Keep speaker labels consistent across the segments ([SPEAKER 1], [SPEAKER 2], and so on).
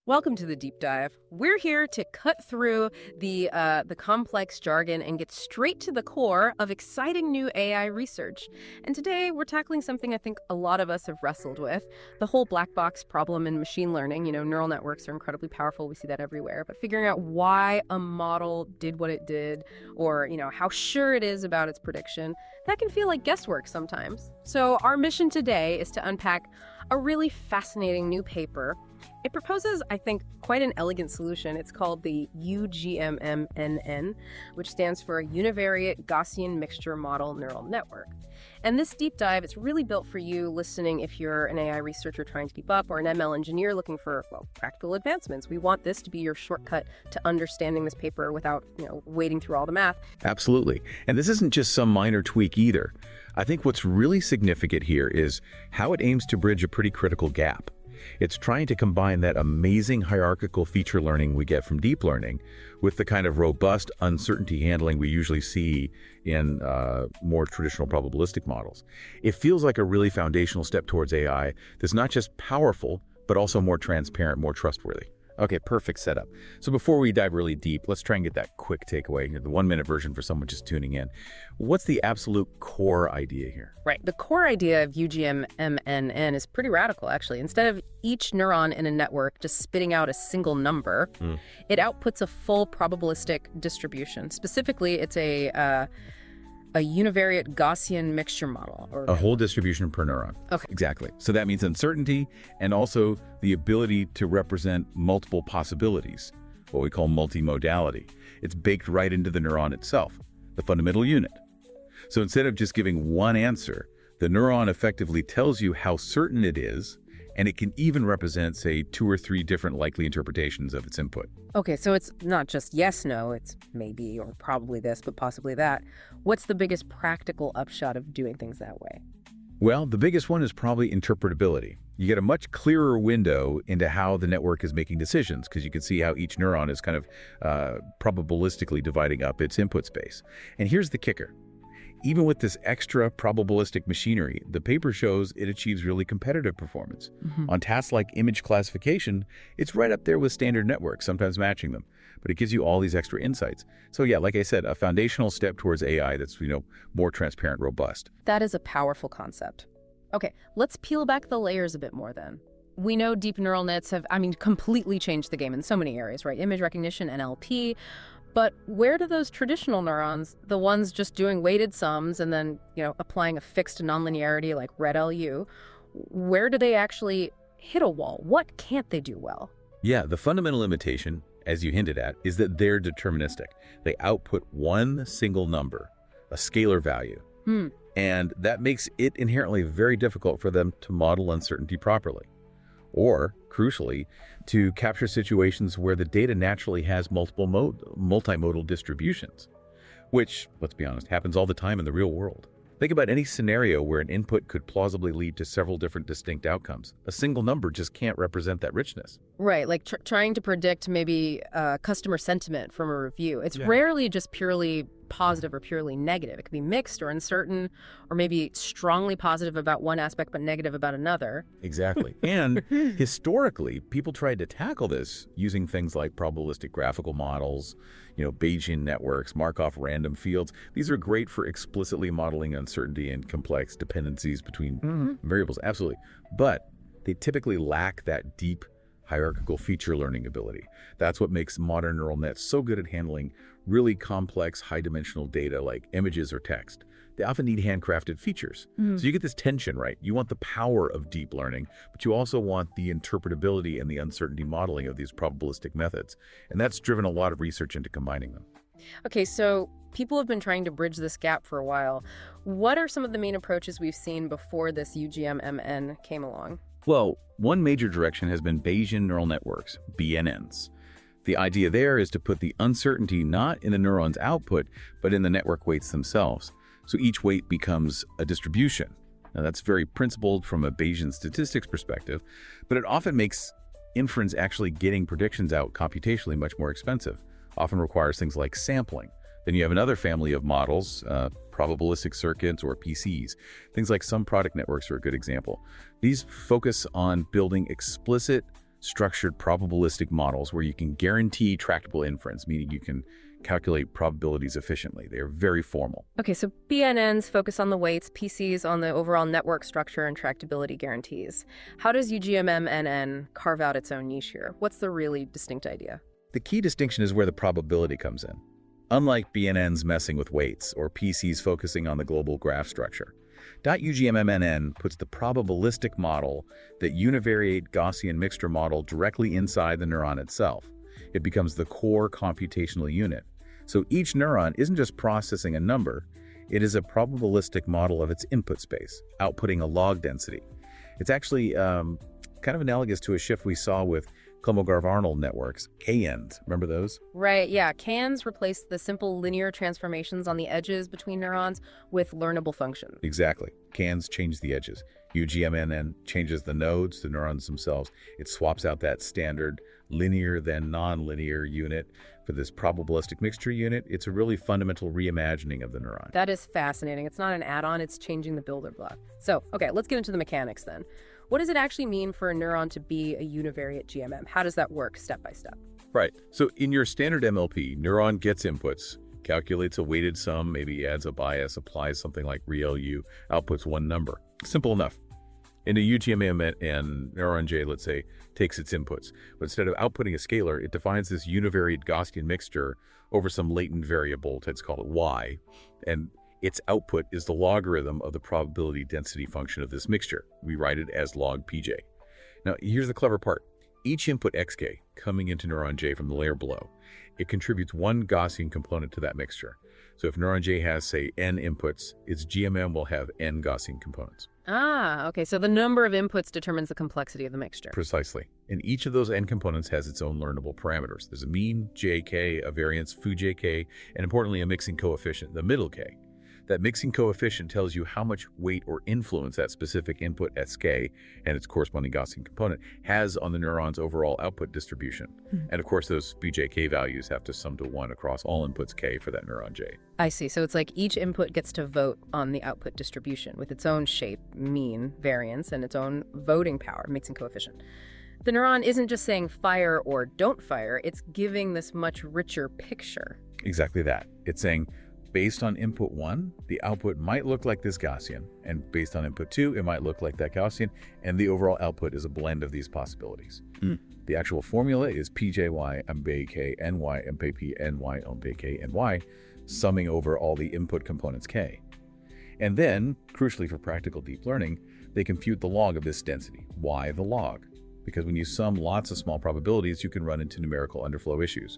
[SPEAKER 1] Welcome to the deep dive. We're here to cut through the complex jargon and get straight to the core of exciting new AI research. And today we're tackling something I think a lot of us have wrestled with, the whole black box problem in machine learning. You know, neural networks are incredibly powerful. We see that everywhere. But figuring out why a model did what it did, or, how sure it is about its prediction, that can feel like guesswork sometimes. So our mission today is to unpack a really fascinating new paper. It proposes, I think, quite an elegant solution. It's called the uGMM-NN, which stands for Univariate Gaussian Mixture Model Neural Network. And this deep dive, it's really built for you listening if you're an AI researcher trying to keep up or an ML engineer looking for, practical advancements. We want this to be your shortcut to understanding this paper without, wading through all the math.
[SPEAKER 2] Absolutely. And this isn't just some minor tweak either. I think what's really significant here is how it aims to bridge a pretty critical gap. It's trying to combine that amazing hierarchical feature learning we get from deep learning with the kind of robust uncertainty handling we usually see in more traditional probabilistic models. It feels like a really foundational step towards AI that's not just powerful, but also more transparent, more trustworthy. Okay, perfect setup. So before we dive really deep, let's try and get that quick takeaway, the 1-minute version for someone just tuning in. What's the absolute core idea here?
[SPEAKER 1] Right. The core idea of UGMM-NN is pretty radical, actually. Instead of each neuron in a network just spitting out a single number, it outputs a full probabilistic distribution. Specifically, it's a univariate Gaussian mixture model.
[SPEAKER 2] A whole distribution per neuron.
[SPEAKER 1] Okay.
[SPEAKER 2] Exactly. So that means uncertainty and also the ability to represent multiple possibilities, what we call multimodality. It's baked right into the neuron itself, the fundamental unit. So instead of just giving one answer, the neuron effectively tells you how certain it is, and it can even represent, say, 2 or 3 different likely interpretations of its input.
[SPEAKER 1] Okay, so it's not just yes, no, it's maybe or probably this, but possibly that. What's the biggest practical upshot of doing things that way?
[SPEAKER 2] Well, the biggest one is probably interpretability. You get a much clearer window into how the network is making decisions because you can see how each neuron is kind of probabilistically dividing up its input space. And here's the kicker. Even with this extra probabilistic machinery, the paper shows it achieves really competitive performance. On tasks like image classification, it's right up there with standard networks, sometimes matching them. But it gives you all these extra insights. So yeah, like I said, a foundational step towards AI that's, more transparent, robust.
[SPEAKER 1] That is a powerful concept. Okay, let's peel back the layers a bit more then. We know deep neural nets have, completely changed the game in so many areas, right? Image recognition, MLP. But where do those traditional neurons, the ones just doing weighted sums and then, applying a fixed nonlinearity like red LU, where do they actually hit a wall? What can't they do well?
[SPEAKER 2] Yeah, the fundamental limitation, as you hinted at, is that they're deterministic. They output one single number, a scalar value. And that makes it inherently very difficult for them to model uncertainty properly. Or, crucially, to capture situations where the data naturally has multimodal distributions, which, let's be honest, happens all the time in the real world. Think about any scenario where an input could plausibly lead to several different distinct outcomes. A single number just can't represent that richness.
[SPEAKER 1] Right, like trying to predict maybe customer sentiment from a review. It's rarely just purely positive or purely negative. It could be mixed or uncertain, or maybe strongly positive about one aspect but negative about another.
[SPEAKER 2] Exactly. And historically, people tried to tackle this using things like probabilistic graphical models, Bayesian networks, Markov random fields. These are great for explicitly modeling uncertainty and complex dependencies between variables. Absolutely. But they typically lack that deep hierarchical feature learning ability. That's what makes modern neural nets so good at handling really complex high-dimensional data like images or text. They often need handcrafted features. So you get this tension, right? You want the power of deep learning, but you also want the interpretability and the uncertainty modeling of these probabilistic methods. And that's driven a lot of research into combining them.
[SPEAKER 1] Okay, so people have been trying to bridge this gap for a while. What are some of the main approaches we've seen before this UGMMN came along?
[SPEAKER 2] Well, one major direction has been Bayesian neural networks, BNNs. The idea there is to put the uncertainty not in the neuron's output, but in the network weights themselves. So each weight becomes a distribution. Now that's very principled from a Bayesian statistics perspective, but it often makes inference actually getting predictions out computationally much more expensive, often requires things like sampling. Then you have another family of models, probabilistic circuits or PCs. Things like some product networks are a good example. These focus on building explicit structured probabilistic models where you can guarantee tractable inference, meaning you can calculate probabilities efficiently. They are very formal.
[SPEAKER 1] Okay, so BNNs focus on the weights, PCs on the overall network structure and tractability guarantees. How does UGMM-NN carve out its own niche here? What's the really distinct idea?
[SPEAKER 2] The key distinction is where the probability comes in. Unlike BNNs messing with weights or PCs focusing on the global graph structure, uGMM-NN puts the probabilistic model, that univariate Gaussian mixture model, directly inside the neuron itself. It becomes the core computational unit. So each neuron isn't just processing a number, it is a probabilistic model of its input space, outputting a log density. It's actually kind of analogous to a shift we saw with Kolmogorov-Arnold networks, KNs. Remember those?
[SPEAKER 1] Right, yeah. CANs replace the simple linear transformations on the edges between neurons with learnable functions.
[SPEAKER 2] Exactly. CANs change the edges. UGMNN changes the nodes, the neurons themselves. It swaps out that standard linear then nonlinear unit for this probabilistic mixture unit. It's a really fundamental reimagining of the neuron.
[SPEAKER 1] That is fascinating. It's not an add-on, it's changing the builder block. So, okay, let's get into the mechanics then. What does it actually mean for a neuron to be a univariate GMM? How does that work step by step?
[SPEAKER 2] Right. So in your standard MLP, neuron gets inputs, calculates a weighted sum, maybe adds a bias, applies something like ReLU, outputs one number. Simple enough. In a UGMM-NN, neuron J, let's say, takes its inputs. But instead of outputting a scalar, it defines this univariate Gaussian mixture over some latent variable, let's call it Y, and its output is the logarithm of the probability density function of this mixture. We write it as log PJ. Now, here's the clever part. Each input xk coming into neuron J from the layer below, it contributes one Gaussian component to that mixture. So if neuron J has, say, n inputs, its GMM will have n Gaussian components.
[SPEAKER 1] Ah, okay. So the number of inputs determines the complexity of the mixture.
[SPEAKER 2] Precisely. And each of those n components has its own learnable parameters. There's a mean, jk, a variance, foo jk, and importantly, a mixing coefficient, the middle k. That mixing coefficient tells you how much weight or influence that specific input sk and its corresponding Gaussian component has on the neuron's overall output distribution. And of course, those bjk values have to sum to 1 across all inputs k for that neuron J.
[SPEAKER 1] I see. So it's like each input gets to vote on the output distribution with its own shape, mean, variance, and its own voting power, mixing coefficient. The neuron isn't just saying fire or don't fire, it's giving this much richer picture.
[SPEAKER 2] Exactly that. It's saying, based on input 1, the output might look like this Gaussian, and based on input 2, it might look like that Gaussian, and the overall output is a blend of these possibilities. The actual formula is PJY MBK NY MPP NY MPK NY, summing over all the input components K. And then, crucially for practical deep learning, they compute the log of this density. Why the log? Because when you sum lots of small probabilities, you can run into numerical underflow issues.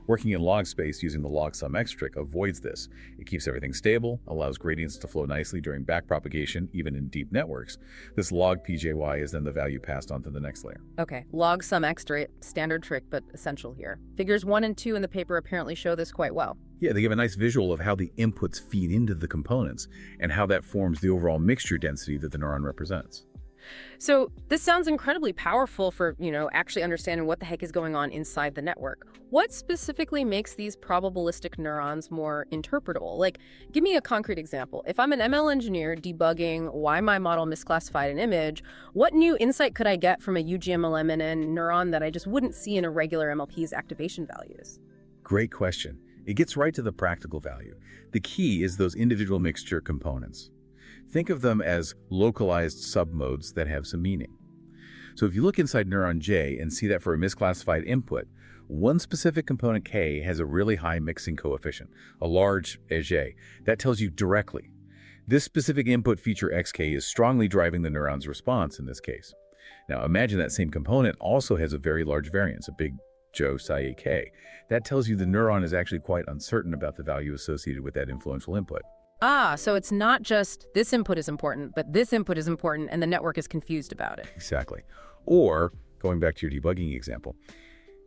[SPEAKER 2] Working in log space using the log sum X trick avoids this. It keeps everything stable, allows gradients to flow nicely during backpropagation, even in deep networks. This log PJY is then the value passed on to the next layer.
[SPEAKER 1] Okay, log sum X trick, standard trick, but essential here. Figures 1 and 2 in the paper apparently show this quite well.
[SPEAKER 2] Yeah, they give a nice visual of how the inputs feed into the components and how that forms the overall mixture density that the neuron represents.
[SPEAKER 1] So this sounds incredibly powerful for, actually understanding what the heck is going on inside the network. What specifically makes these probabilistic neurons more interpretable? Like, give me a concrete example. If I'm an ML engineer debugging why my model misclassified an image, what new insight could I get from a uGMM-NN neuron that I just wouldn't see in a regular MLP's activation values?
[SPEAKER 2] Great question. It gets right to the practical value. The key is those individual mixture components. Think of them as localized submodes that have some meaning. So if you look inside neuron J and see that for a misclassified input, one specific component K has a really high mixing coefficient, a large J. That tells you directly. This specific input feature XK is strongly driving the neuron's response in this case. Now imagine that same component also has a very large variance, a big Joe psi K. That tells you the neuron is actually quite uncertain about the value associated with that influential input.
[SPEAKER 1] Ah, so it's not just this input is important, but this input is important and the network is confused about it.
[SPEAKER 2] Exactly. Or, going back to your debugging example,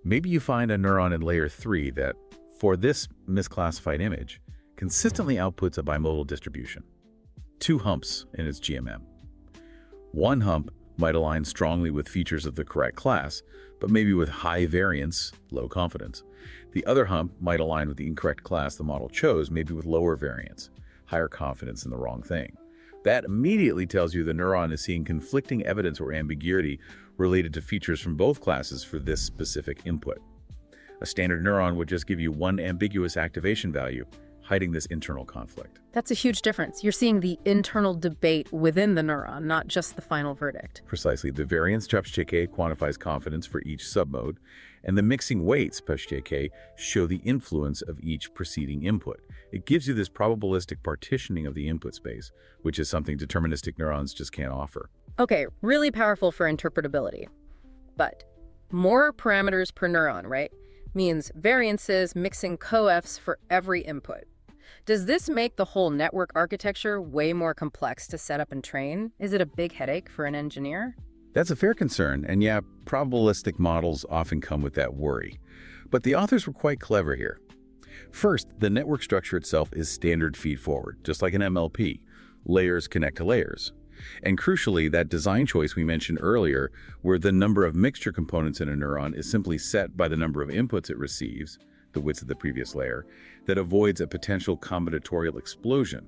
[SPEAKER 2] maybe you find a neuron in layer 3 that, for this misclassified image, consistently outputs a bimodal distribution. 2 humps in its GMM. One hump might align strongly with features of the correct class, but maybe with high variance, low confidence. The other hump might align with the incorrect class the model chose, maybe with lower variance, higher confidence in the wrong thing. That immediately tells you the neuron is seeing conflicting evidence or ambiguity related to features from both classes for this specific input. A standard neuron would just give you one ambiguous activation value, hiding this internal conflict.
[SPEAKER 1] That's a huge difference. You're seeing the internal debate within the neuron, not just the final verdict.
[SPEAKER 2] Precisely. The variance /JK quantifies confidence for each submode, and the mixing weights /JK show the influence of each preceding input. It gives you this probabilistic partitioning of the input space, which is something deterministic neurons just can't offer.
[SPEAKER 1] Okay, really powerful for interpretability. But more parameters per neuron, right? Means variances mixing coefs for every input. Does this make the whole network architecture way more complex to set up and train? Is it a big headache for an engineer?
[SPEAKER 2] That's a fair concern, and yeah, probabilistic models often come with that worry. But the authors were quite clever here. First, the network structure itself is standard feed-forward, just like an MLP. Layers connect to layers. And crucially, that design choice we mentioned earlier, where the number of mixture components in a neuron is simply set by the number of inputs it receives, the width of the previous layer, that avoids a potential combinatorial explosion.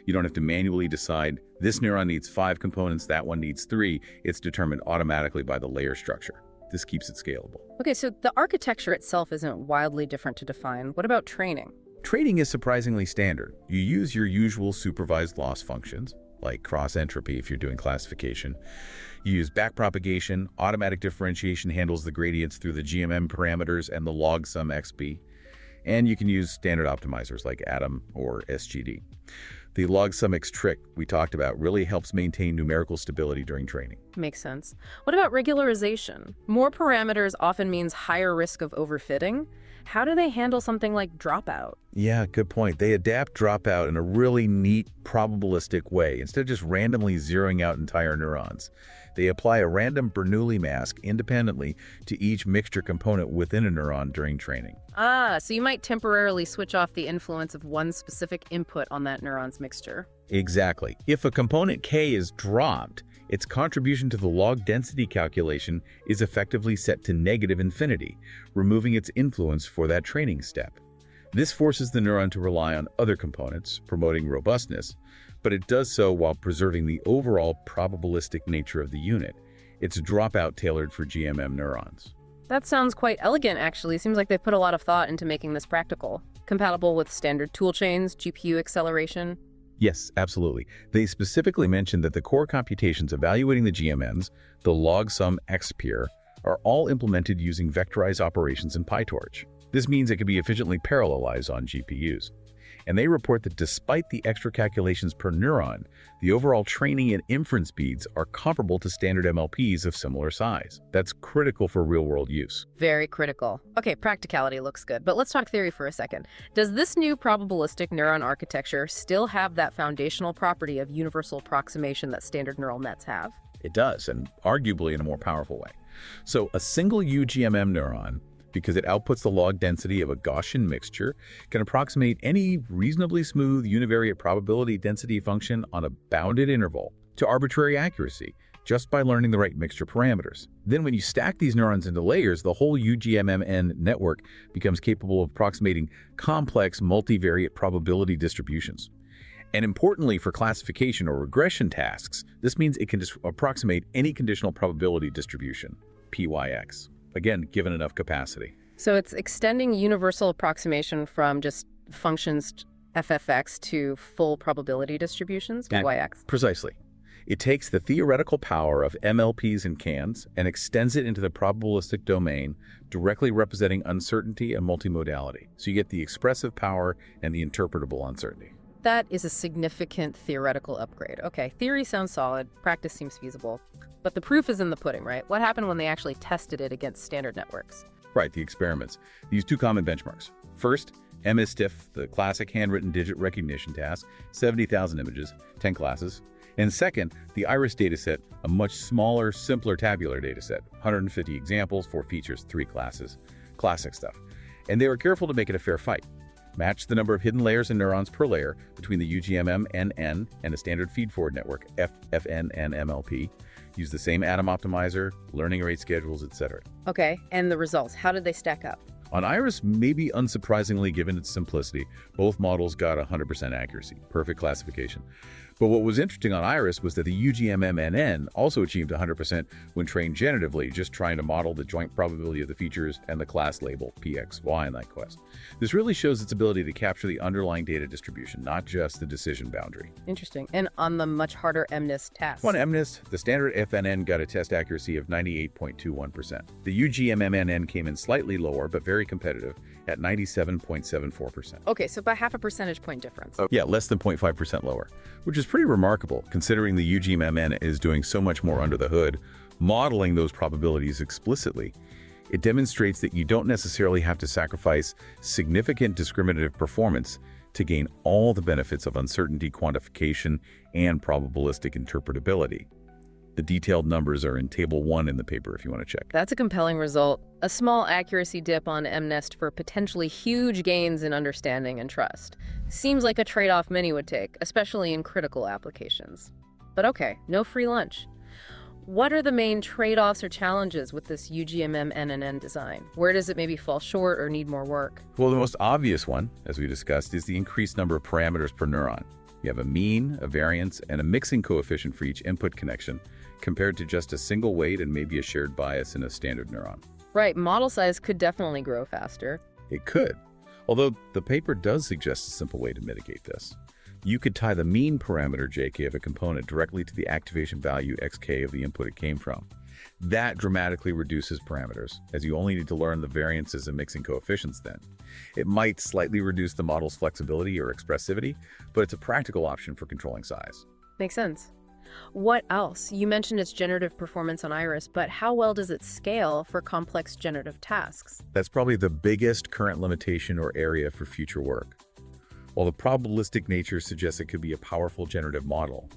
[SPEAKER 2] You don't have to manually decide, this neuron needs 5 components, that one needs 3. It's determined automatically by the layer structure. This keeps it scalable.
[SPEAKER 1] Okay, so the architecture itself isn't wildly different to define. What about training?
[SPEAKER 2] Training is surprisingly standard. You use your usual supervised loss functions, like cross-entropy if you're doing classification. You use backpropagation, automatic differentiation handles the gradients through the GMM parameters and the log sum XP. And you can use standard optimizers like Atom or SGD. The log sum X trick we talked about really helps maintain numerical stability during training.
[SPEAKER 1] Makes sense. What about regularization? More parameters often means higher risk of overfitting. How do they handle something like dropout?
[SPEAKER 2] Yeah, good point. They adapt dropout in a really neat, probabilistic way. Instead of just randomly zeroing out entire neurons, they apply a random Bernoulli mask independently to each mixture component within a neuron during training.
[SPEAKER 1] Ah, so you might temporarily switch off the influence of one specific input on that neuron's mixture.
[SPEAKER 2] Exactly. If a component K is dropped, its contribution to the log density calculation is effectively set to negative infinity, removing its influence for that training step. This forces the neuron to rely on other components, promoting robustness, but it does so while preserving the overall probabilistic nature of the unit. It's dropout tailored for GMM neurons.
[SPEAKER 1] That sounds quite elegant, actually. Seems like they've put a lot of thought into making this practical. Compatible with standard toolchains, GPU acceleration.
[SPEAKER 2] Yes, absolutely. They specifically mentioned that the core computations evaluating the GMMs, the log sum XPeer, are all implemented using vectorized operations in PyTorch. This means it can be efficiently parallelized on GPUs. And they report that despite the extra calculations per neuron, the overall training and inference speeds are comparable to standard MLPs of similar size. That's critical for real-world use.
[SPEAKER 1] Very critical. Okay, practicality looks good, but let's talk theory for a second. Does this new probabilistic neuron architecture still have that foundational property of universal approximation that standard neural nets have?
[SPEAKER 2] It does, and arguably in a more powerful way. So a single UGMM neuron, because it outputs the log density of a Gaussian mixture, can approximate any reasonably smooth univariate probability density function on a bounded interval to arbitrary accuracy, just by learning the right mixture parameters. Then when you stack these neurons into layers, the whole uGMM-NN network becomes capable of approximating complex multivariate probability distributions. And importantly for classification or regression tasks, this means it can just approximate any conditional probability distribution, PYX. Again, given enough capacity.
[SPEAKER 1] So it's extending universal approximation from just functions FFX to full probability distributions, PYX.
[SPEAKER 2] Precisely. It takes the theoretical power of MLPs and CANs and extends it into the probabilistic domain, directly representing uncertainty and multimodality. So you get the expressive power and the interpretable uncertainty.
[SPEAKER 1] That is a significant theoretical upgrade. Okay, theory sounds solid, practice seems feasible. But the proof is in the pudding, right? What happened when they actually tested it against standard networks?
[SPEAKER 2] Right, the experiments. They use two common benchmarks. First, MSTIF, the classic handwritten digit recognition task, 70,000 images, 10 classes. And second, the IRIS dataset, a much smaller, simpler tabular dataset, 150 examples, 4 features, 3 classes. Classic stuff. And they were careful to make it a fair fight. Match the number of hidden layers and neurons per layer between the uGMM-NN and a standard feed-forward network, FFN and MLP. Use the same Atom optimizer, learning rate schedules, etc.
[SPEAKER 1] Okay, and the results, how did they stack up?
[SPEAKER 2] On IRIS, maybe unsurprisingly given its simplicity, both models got 100% accuracy, perfect classification. But what was interesting on Iris was that the UGMM-NN also achieved 100% when trained generatively, just trying to model the joint probability of the features and the class label, PXY, in that quest. This really shows its ability to capture the underlying data distribution, not just the decision boundary.
[SPEAKER 1] Interesting. And on the much harder MNIST task.
[SPEAKER 2] On MNIST, the standard FNN got a test accuracy of 98.21%. The UGMM-NN came in slightly lower, but very competitive, at 97.74%.
[SPEAKER 1] Okay, so by half a percentage point difference.
[SPEAKER 2] Yeah, less than 0.5% lower, which is pretty remarkable considering the UGMNN is doing so much more under the hood, modeling those probabilities explicitly. It demonstrates that you don't necessarily have to sacrifice significant discriminative performance to gain all the benefits of uncertainty quantification and probabilistic interpretability. The detailed numbers are in Table 1 in the paper if you want to check.
[SPEAKER 1] That's a compelling result. A small accuracy dip on MNIST for potentially huge gains in understanding and trust. Seems like a trade-off many would take, especially in critical applications. But okay, no free lunch. What are the main trade-offs or challenges with this UGMM-NNN design? Where does it maybe fall short or need more work?
[SPEAKER 2] Well, the most obvious one, as we discussed, is the increased number of parameters per neuron. You have a mean, a variance, and a mixing coefficient for each input connection, compared to just a single weight and maybe a shared bias in a standard neuron.
[SPEAKER 1] Right, model size could definitely grow faster.
[SPEAKER 2] It could, although the paper does suggest a simple way to mitigate this. You could tie the mean parameter jk of a component directly to the activation value xk of the input it came from. That dramatically reduces parameters, as you only need to learn the variances and mixing coefficients then. It might slightly reduce the model's flexibility or expressivity, but it's a practical option for controlling size.
[SPEAKER 1] Makes sense. What else? You mentioned its generative performance on Iris, but how well does it scale for complex generative tasks?
[SPEAKER 2] That's probably the biggest current limitation or area for future work. While the probabilistic nature suggests it could be a powerful generative model,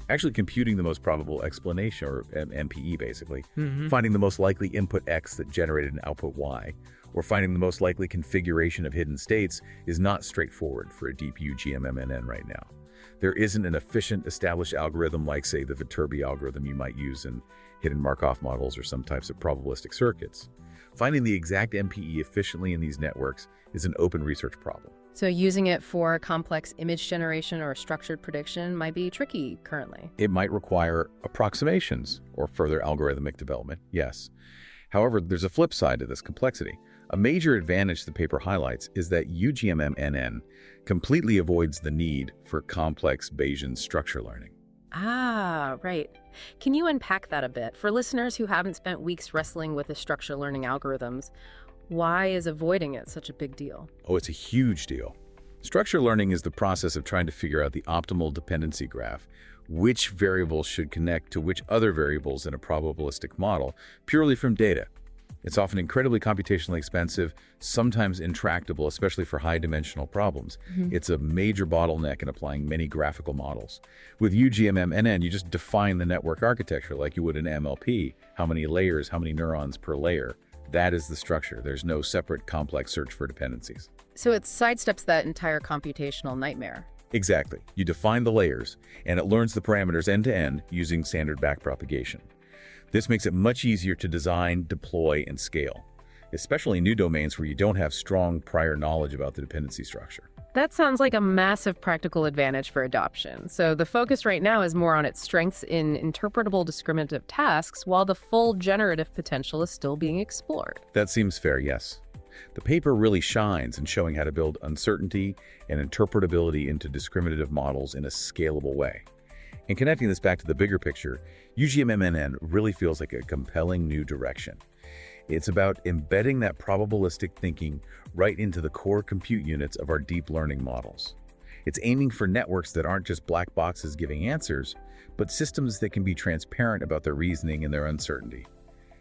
[SPEAKER 2] actually computing the most probable explanation, or MPE basically, finding the most likely input X that generated an output Y, or finding the most likely configuration of hidden states is not straightforward for a deep uGMM-NN right now. There isn't an efficient established algorithm like, say, the Viterbi algorithm you might use in hidden Markov models or some types of probabilistic circuits. Finding the exact MPE efficiently in these networks is an open research problem.
[SPEAKER 1] So using it for complex image generation or structured prediction might be tricky currently.
[SPEAKER 2] It might require approximations or further algorithmic development, yes. However, there's a flip side to this complexity. A major advantage the paper highlights is that uGMM-NN completely avoids the need for complex Bayesian structure learning.
[SPEAKER 1] Ah, right. Can you unpack that a bit? For listeners who haven't spent weeks wrestling with the structure learning algorithms, why is avoiding it such a big deal?
[SPEAKER 2] Oh, it's a huge deal. Structure learning is the process of trying to figure out the optimal dependency graph, which variables should connect to which other variables in a probabilistic model, purely from data. It's often incredibly computationally expensive, sometimes intractable, especially for high-dimensional problems. It's a major bottleneck in applying many graphical models. With uGMM-NN, you just define the network architecture like you would an MLP, how many layers, how many neurons per layer. That is the structure. There's no separate complex search for dependencies.
[SPEAKER 1] So it sidesteps that entire computational nightmare.
[SPEAKER 2] Exactly. You define the layers, and it learns the parameters end-to-end using standard backpropagation. This makes it much easier to design, deploy, and scale, especially in new domains where you don't have strong prior knowledge about the dependency structure.
[SPEAKER 1] That sounds like a massive practical advantage for adoption. So the focus right now is more on its strengths in interpretable discriminative tasks, while the full generative potential is still being explored.
[SPEAKER 2] That seems fair, yes. The paper really shines in showing how to build uncertainty and interpretability into discriminative models in a scalable way. And connecting this back to the bigger picture, uGMM-NN really feels like a compelling new direction. It's about embedding that probabilistic thinking right into the core compute units of our deep learning models. It's aiming for networks that aren't just black boxes giving answers, but systems that can be transparent about their reasoning and their uncertainty,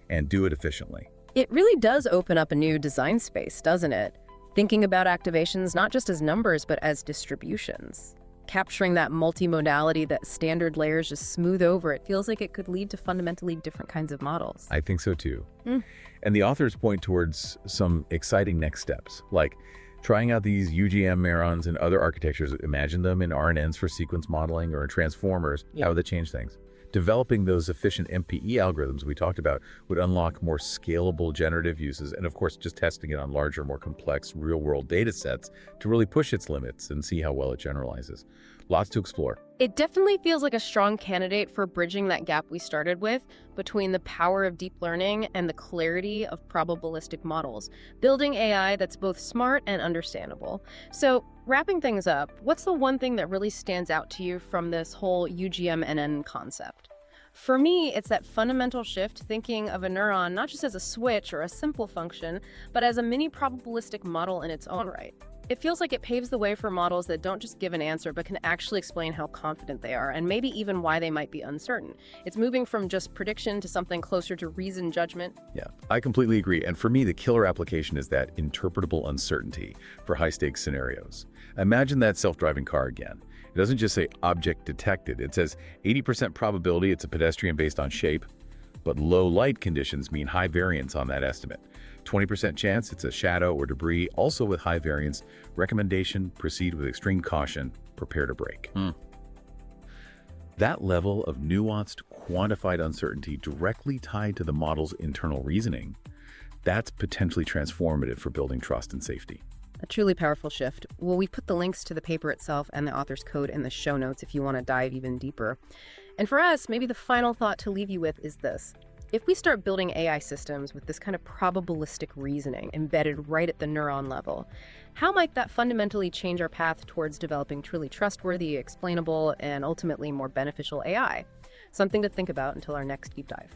[SPEAKER 2] and do it efficiently.
[SPEAKER 1] It really does open up a new design space, doesn't it? Thinking about activations not just as numbers, but as distributions. Capturing that multimodality that standard layers just smooth over, it feels like it could lead to fundamentally different kinds of models.
[SPEAKER 2] I think so too. And the authors point towards some exciting next steps, like trying out these UGM neurons in other architectures. Imagine them in RNNs for sequence modeling or in transformers. How would that change things? Developing those efficient MPE algorithms we talked about would unlock more scalable generative uses, and of course just testing it on larger, more complex real-world data sets to really push its limits and see how well it generalizes. Lots to explore.
[SPEAKER 1] It definitely feels like a strong candidate for bridging that gap we started with between the power of deep learning and the clarity of probabilistic models, building AI that's both smart and understandable. So, wrapping things up, what's the one thing that really stands out to you from this whole UGMNN concept? For me, it's that fundamental shift thinking of a neuron not just as a switch or a simple function, but as a mini probabilistic model in its own right. It feels like it paves the way for models that don't just give an answer, but can actually explain how confident they are, and maybe even why they might be uncertain. It's moving from just prediction to something closer to reasoned judgment.
[SPEAKER 2] Yeah, I completely agree. And for me, the killer application is that interpretable uncertainty for high-stakes scenarios. Imagine that self-driving car again. It doesn't just say object detected. It says 80% probability it's a pedestrian based on shape, but low light conditions mean high variance on that estimate. 20% chance it's a shadow or debris, also with high variance. Recommendation, proceed with extreme caution, prepare to brake. That level of nuanced, quantified uncertainty directly tied to the model's internal reasoning, that's potentially transformative for building trust and safety.
[SPEAKER 1] A truly powerful shift. Well, we put the links to the paper itself and the author's code in the show notes if you want to dive even deeper. And for us, maybe the final thought to leave you with is this. If we start building AI systems with this kind of probabilistic reasoning embedded right at the neuron level, how might that fundamentally change our path towards developing truly trustworthy, explainable, and ultimately more beneficial AI? Something to think about until our next deep dive.